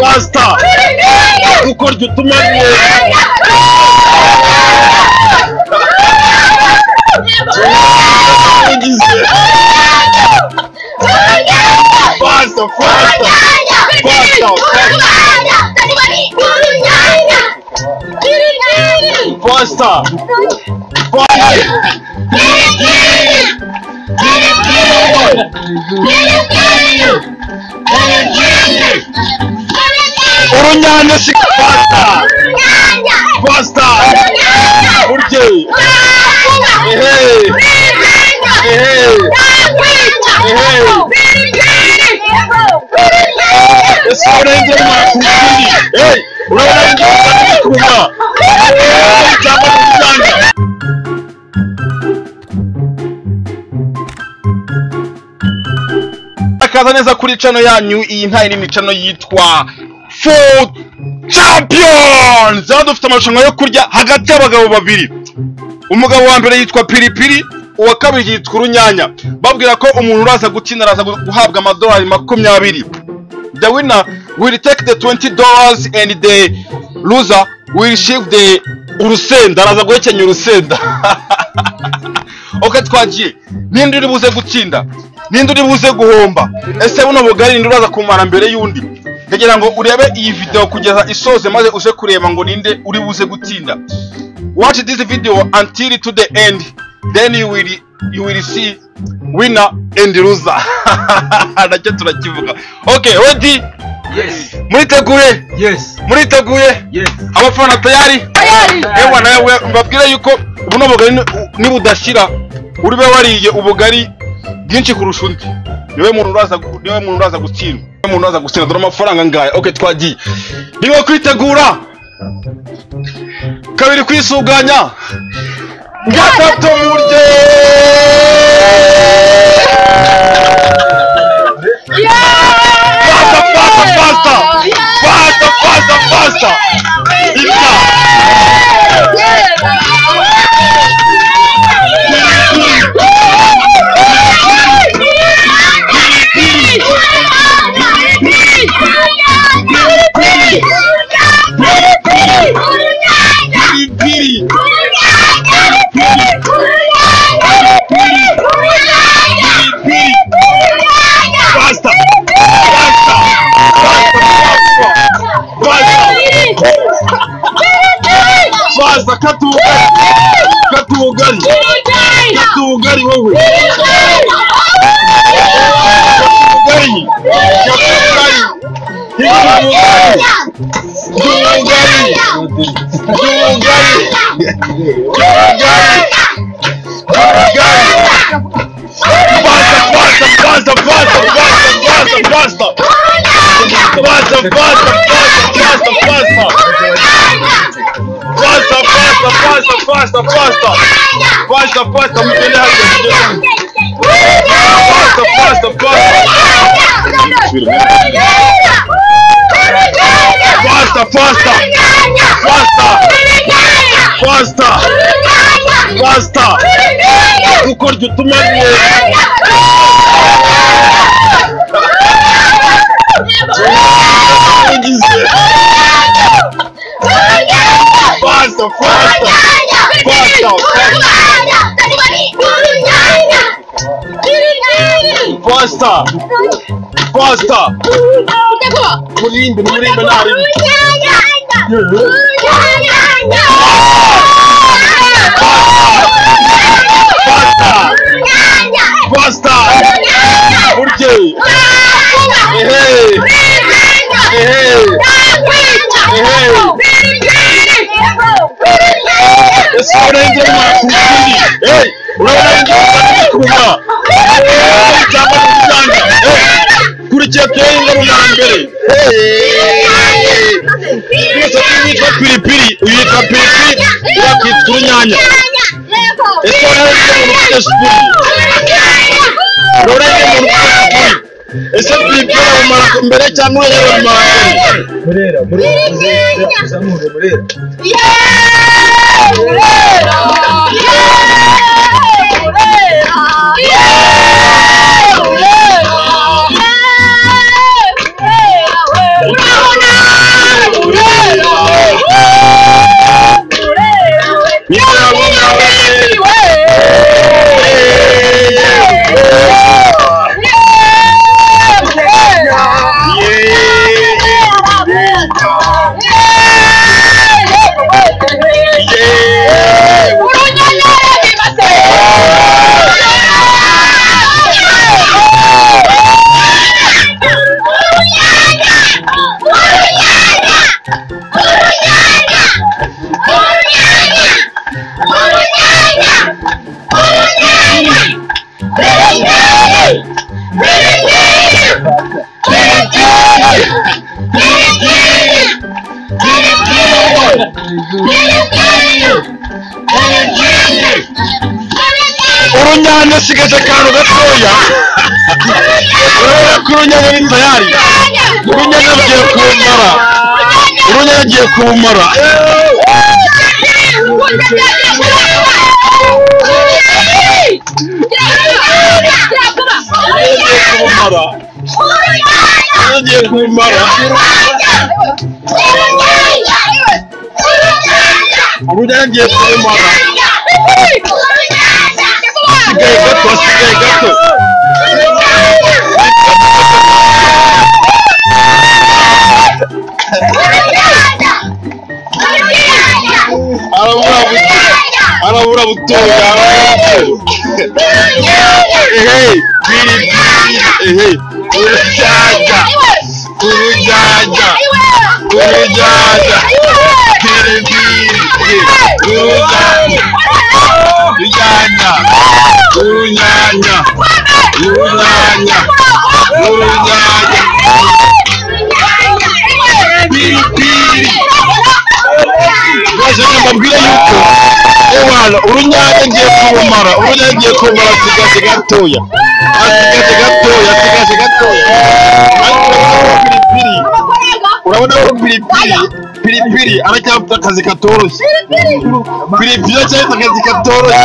Faster. Ukora utuma Faster. Urunyanya si Faster. Urye. Akaza neza kuri channel yanyu, iyi ntayi nini channel yitwa Food Champions. Aho dufite amarushanwa yo kurya hagati y'abagabo babiri. Umugabo wa mbere yitwa Piripiri, uwa kabiri yitwa Urunyanya. Babwira ko umuntu uraza gutsinda araza guhabwa amadolari 20. The winner will take the $20 and the loser will receive the urusenda. Araza guhekenya urusenda. Okay, twagiye. Ninde uri buze gutsinda? Ninde uri buze guhomba? Ese buno bugari ninde uraza kumara mbere y'undi? Ndagira ngo urebe iyi video kugeza isoze maze uje kureba ngo ninde uri buze gutsinda. Watch this video until to the end, then you will see winner and loser. Nacyo turakivuga. Okay, ready? Yes. Muriteguye? Yes. Muriteguye? Yes. Abafana tayari? Ewa nawe mbabwira yuko buno bugari ni budashira uribe wariye ubugari bwinshi kurusha undi. Niwe muntu uraza gutsinda. Niwe muntu uraza gutsinda dore amafaranga ngaye. Okay, twagiye. Niwe kwitegura. Kabiri kwisuganya. Gatatu murye. Faster. Katugari wowe. Faster. Ukora utuma Faster. Murimbe nari. Faster. Urye. Piripiri, uyitwa Piripiri, yakitwa Urunyanya. Ese ese Piripiri umara mbere cyangwa Murera. urunyanya sigaje akantu gatoya urabona ko urunyanya ni tayari urunyanya rugiye kumara urunyanya agiye kumara agiye kumara urunyanya agiye kumara asigaye gato arabura butoya mbabwira yuko ewana urunyanya ngiye kumara asigaje gatoya urabona ko piripiri aracyafite akazi katoroshye piripiri aracyafite akazi katoroshye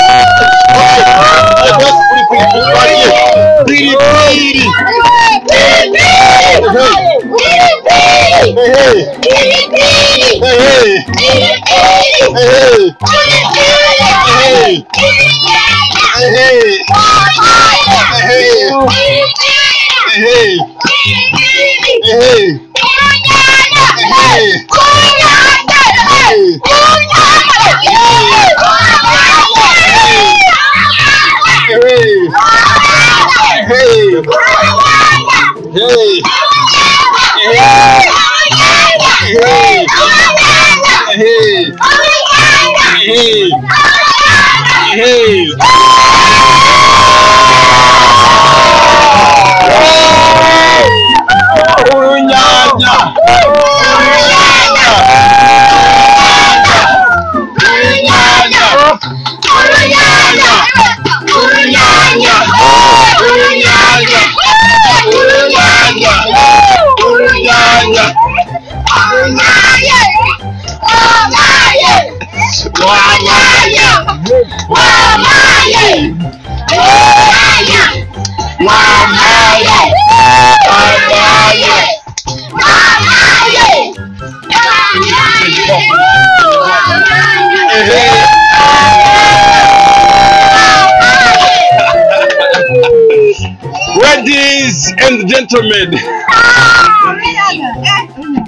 Ladies and gentlemen,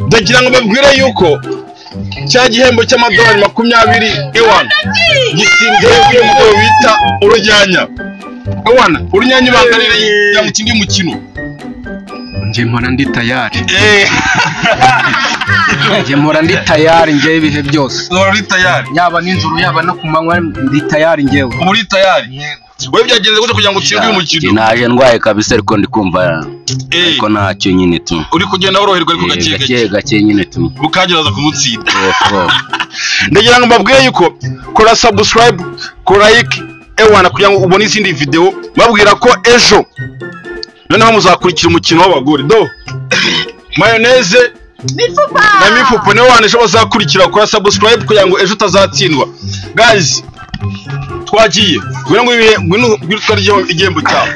ndagira ngo babwire yuko cya gihembo cy'amadolari 20 ewana gitsindiye mu bita urunyanya. Ewana urunyanya bangarire ya mukindi mukino nje mpora ndi tayari nje mpora ndi tayari nje ibihe byose uri tayari yaba n'inzuru yaba no kumanywa ndi tayari njewe uri tayari wewe byagenze gute kugira ngo utsinde uyu mukino naje ndwaye kabisa ariko ndikumva ariko ntacyo nyine tu uri kugenda woroherwa ariko gake nyine tu bukageraza kumutsinda ndagira ngo mbabwire yuko kora subscribe kora like ewana kugira ngo ubone izindi video babwira ko ejo noneho muzakurikira umukino w'abagore do mayoneze na mifupa niwe wanesha bazakurikira kora subscribe kugira ngo ejo utazatsindwa guys twagiye ngwino twaryo igihembo cyawe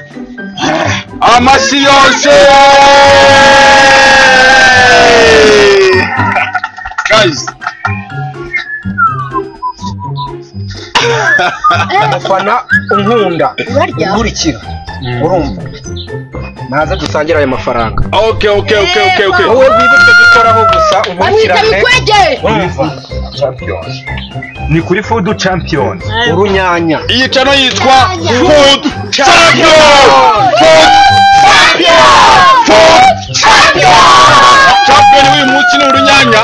amasi yose guys fana unkunda ukurikira urumva naza dusangira ayo mafaranga okay wowe wibuke gukoraho gusa umukirane champions ni kuri Food Champions urunyanya iyi chano yitwa Food Champions champion uyu munsi ni urunyanya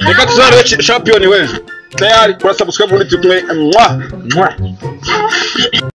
reka tuzarebe champion wejo tayari kora subscribe muri tumwe